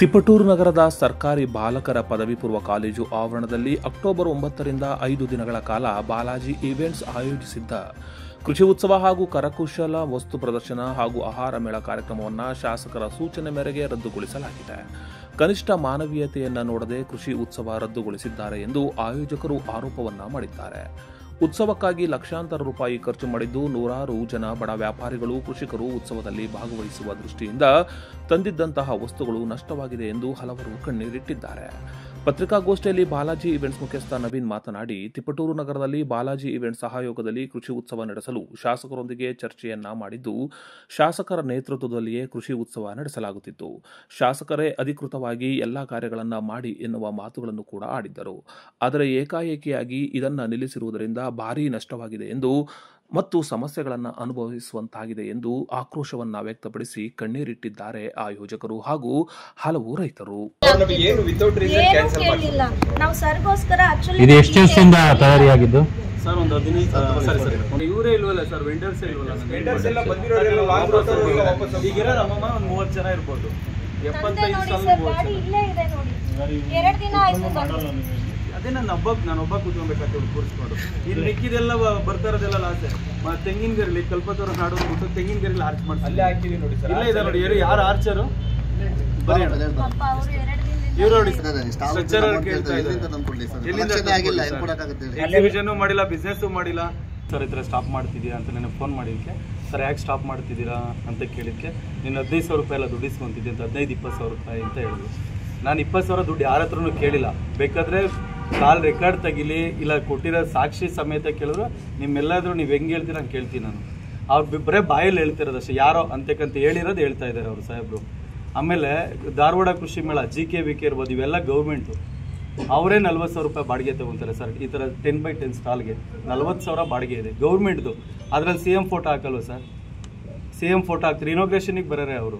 ತಿಪಟೂರು ನಗರದ ಸರ್ಕಾರಿ ಬಾಲಕರ ಪದವಿ ಪೂರ್ವ ಕಾಲೇಜು ಆವರಣದಲ್ಲಿ ಅಕ್ಟೋಬರ್ 9ರಿಂದ 5 ದಿನಗಳ ಕಾಲ ಬಾಲಾಜಿ ಈವೆಂಟ್ಸ್ ಆಯೋಜಿಸಿದ್ದ ಕೃಷಿ ಉತ್ಸವ ಹಾಗೂ ಕರಕುಶಲ ವಸ್ತು ಪ್ರದರ್ಶನ ಹಾಗೂ ಆಹಾರ ಮೇಳ ಕಾರ್ಯಕ್ರಮವನ್ನು ಶಾಸಕರ ಸೂಚನೆ ಮೇರೆಗೆ ರದ್ದುಗೊಳಿಸಲಾಗಿದೆ. ಕನಿಷ್ಠ ಮಾನವೀಯತೆಯನ್ನು ನೋಡದೆ ಕೃಷಿ ಉತ್ಸವ ರದ್ದುಗೊಳಿಸಿದ್ದಾರೆ ಎಂದು ಆಯೋಜಕರು ಆರೋಪವನ್ನ ಮಾಡಿದ್ದಾರೆ. ಉತ್ಸವಕ್ಕಾಗಿ ಲಕ್ಷಾಂತರ ರೂಪಾಯಿ ಖರ್ಚು ಮಾಡಿದ್ದು ನೂರಾರು ಜನ ಬಡ ವ್ಯಾಪಾರಿಗಳು, ಕೃಷಿಕರು ಉತ್ಸವದಲ್ಲಿ ಭಾಗವಹಿಸುವ ದೃಷ್ಟಿಯಿಂದ ತಂದಿದ್ದಂತಹ ವಸ್ತುಗಳು ನಷ್ಟವಾಗಿದೆ ಎಂದು ಹಲವರು ಕಣ್ಣೀರಿಟ್ಟಿದ್ದಾರೆ. ಪತ್ರಿಕಾಗೋಷ್ಠಿಯಲ್ಲಿ ಬಾಲಾಜಿ ಈವೆಂಟ್ಸ್ ಮುಖ್ಯಸ್ಥ ನವೀನ್ ಮಾತನಾಡಿ, ತಿಪಟೂರು ನಗರದಲ್ಲಿ ಬಾಲಾಜಿ ಈವೆಂಟ್ಸ್ ಸಹಯೋಗದಲ್ಲಿ ಕೃಷಿ ಉತ್ಸವ ನಡೆಸಲು ಶಾಸಕರೊಂದಿಗೆ ಚರ್ಚೆಯನ್ನ ಮಾಡಿದ್ದು, ಶಾಸಕರ ನೇತೃತ್ವದಲ್ಲಿಯೇ ಕೃಷಿ ಉತ್ಸವ ನಡೆಸಲಾಗುತ್ತಿತ್ತು. ಶಾಸಕರೇ ಅಧಿಕೃತವಾಗಿ ಎಲ್ಲಾ ಕಾರ್ಯಗಳನ್ನು ಮಾಡಿ ಎನ್ನುವ ಮಾತುಗಳನ್ನು ಕೂಡ ಆಡಿದ್ದರು. ಆದರೆ ಏಕಾಏಕಿಯಾಗಿ ಇದನ್ನು ನಿಲ್ಲಿಸಿರುವುದರಿಂದ ಭಾರೀ ನಷ್ಟವಾಗಿದೆ ಎಂದು ಮತ್ತು ಸಮಸ್ಯೆಗಳನ್ನು ಅನುಭವಿಸುವಂತಾಗಿದೆ ಎಂದು ಆಕ್ರೋಶವನ್ನ ವ್ಯಕ್ತಪಡಿಸಿ ಕಣ್ಣೀರಿಟ್ಟಿದ್ದಾರೆ ಆಯೋಜಕರು ಹಾಗೂ ಹಲವು ರೈತರು. ಇದು ಎಷ್ಟು ವರ್ಷದಿಂದ ತಯಾರಿಯಾಗಿದ್ದು? ಸರ್ ಒಂದು 15 ಇವರೇ ಇಲ್ವಲ್ಲ ಸರ್, ವೆಂಡರ್ಸ್ ಇಲ್ವಲ್ಲ, ವೆಂಡರ್ಸ್ ಎಲ್ಲ ಬಂದಿರೋರೆಲ್ಲ ಈಗ ನಮ್ಮಮ್ಮ ಒಂದು 30 ಜನ ಇರ್ಬೋದು. 75 ಅದೇ ನಾನು ಒಬ್ಬ ಕೂತ್ಕೊಬೇಕಾಗ್ತದೆ ಕೂರಿಸ್ಕೊಂಡು. ಇಲ್ಲಿ ಮಿಕ್ಕಿದೆಲ್ಲ ಬರ್ತಾ ಇರೋದೆಲ್ಲ ಲಾಸೆ. ತೆಂಗಿನ ಗರಿಲಿ ಕಲ್ಪತರು ನಾಡೋದು ತೆಂಗಿನ ಗರಿಲಿ ಆರ್ಚ್ ಮಾಡಿ ಅಲ್ಲೇ ಹಾಕಿದೀವಿ ನೋಡಿ ಸರ್. ಇಲ್ಲೇ ಇದೆ ನೋಡಿ, ಯಾರು ಆರ್ಚರು ಬರೀ ಇವ್ರು ನೋಡಿ. ಎಕ್ಸಿಬಿಷನ್ ಮಾಡಿಲ್ಲ, ಬಿಸ್ನೆಸ್ ಮಾಡಿಲ್ಲ ಸರ್. ಈ ಥರ ಸ್ಟಾಪ್ ಮಾಡ್ತಿದ್ದೀರಾ ಅಂತ ನನಗೆ ಫೋನ್ ಮಾಡಿದ್ದಕ್ಕೆ, ಸರ್ ಯಾಕೆ ಸ್ಟಾಪ್ ಮಾಡ್ತಿದ್ದೀರಾ ಅಂತ ಕೇಳಿದ್ದಕ್ಕೆ, ನೀನು 15,000 ರೂಪಾಯಿ ಎಲ್ಲ ದುಡ್ಡು ಇಸ್ಕೊಂತಿದ್ದೆ ಅಂತ 15-20 ಸಾವಿರ ರೂಪಾಯಿ ಅಂತ ಹೇಳಿದ್ರು. ನಾನು 20 ಸಾವಿರ ದುಡ್ಡು ಯಾರ ಹತ್ರನೂ ಕೇಳಿಲ್ಲ. ಬೇಕಾದರೆ ಕಾಲ್ ರೆಕಾರ್ಡ್ ತೆಗಿಲಿ, ಇಲ್ಲ ಕೊಟ್ಟಿರೋ ಸಾಕ್ಷಿ ಸಮೇತ ಕೇಳಿದ್ರು, ನಿಮ್ಮೆಲ್ಲಾದರೂ ನೀವು ಹೆಂಗೆ ಹೇಳ್ತೀರ ನಾನು ಕೇಳ್ತೀನಿ. ನಾನು ಅವ್ರು ಬರೇ ಬಾಯಲ್ಲಿ ಹೇಳ್ತಿರೋದಷ್ಟೇ, ಯಾರೋ ಅಂತಕ್ಕಂತ ಹೇಳಿರೋದು ಹೇಳ್ತಾ ಇದ್ದಾರೆ ಅವರು ಸಾಹೇಬರು. ಆಮೇಲೆ ಧಾರವಾಡ ಕೃಷಿ ಮೇಳ, GKVK ಇರ್ಬೋದು, ಇವೆಲ್ಲ ಗೌರ್ಮೆಂಟು. ಅವರೇ 40,000 ರೂಪಾಯಿ ಬಾಡಿಗೆ ತಗೊತಾರೆ ಸರ್. ಈ ಥರ 10x10 ಸ್ಟಾಲ್ಗೆ 40,000 ಬಾಡಿಗೆ ಇದೆ ಗೌರ್ಮೆಂಟ್ದು. ಅದರಲ್ಲಿ CM ಫೋಟೋ ಹಾಕಲ್ವ ಸರ್? CM ಫೋಟೋ ಹಾಕ್ತಾರೆ, ಇನೋಗ್ರೇಷನಿಗೆ ಬರೋರೆ ಅವರು.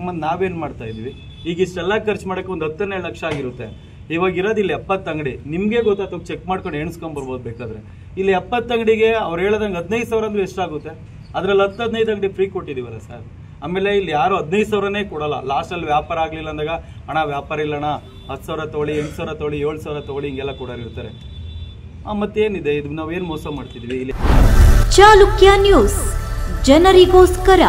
ಮತ್ತು ನಾವೇನು ಮಾಡ್ತಾ ಇದ್ವಿ? ಈಗ ಇಷ್ಟೆಲ್ಲ ಖರ್ಚು ಮಾಡೋಕ್ಕೆ ಒಂದು 10-12 ಲಕ್ಷ ಆಗಿರುತ್ತೆ. ಇವಾಗ ಇರೋದು ಇಲ್ಲಿ 70 ಅಂಗಡಿ. ನಿಮಗೆ ಗೊತ್ತಾಯ್ತು, ಚೆಕ್ ಮಾಡ್ಕೊಂಡು ಎಣಿಸ್ಕೊಂಬರ್ಬೋದು ಬೇಕಾದ್ರೆ. ಇಲ್ಲಿ 70 ಅಂಗಡಿಗೆ ಅವ್ರು ಹೇಳೋದಂಗೆ 15,000 ಅಂದ್ರೆ ಎಷ್ಟಾಗುತ್ತೆ? ಅದರಲ್ಲಿ 10-15 ಅಂಗಡಿ ಫ್ರೀ ಕೊಟ್ಟಿದ್ದೀವಲ್ಲ ಸರ್. ಆಮೇಲೆ ಇಲ್ಲಿ ಯಾರು 15,000ನೇ ಕೊಡಲ್ಲ. ಲಾಸ್ಟಲ್ಲಿ ವ್ಯಾಪಾರ ಆಗಲಿಲ್ಲ ಅಂದಾಗ, ಹಣ ವ್ಯಾಪಾರ ಇಲ್ಲಣ್ಣ 10,000 ತೊಗೊಳ್ಳಿ, 8,000 ತೊಗೊಳ್ಳಿ, 7,000 ತೊಗೊಳ್ಳಿ, ಹಿಂಗೆಲ್ಲ ಕೊಡೋರು ಇರ್ತಾರೆ. ಮತ್ತೇನಿದೆ ಇದು? ನಾವೇನು ಮೋಸ ಮಾಡ್ತಿದ್ವಿ ಇಲ್ಲಿ? ಚಾಲುಕ್ಯ ನ್ಯೂಸ್, ಜನರಿಗೋಸ್ಕರ.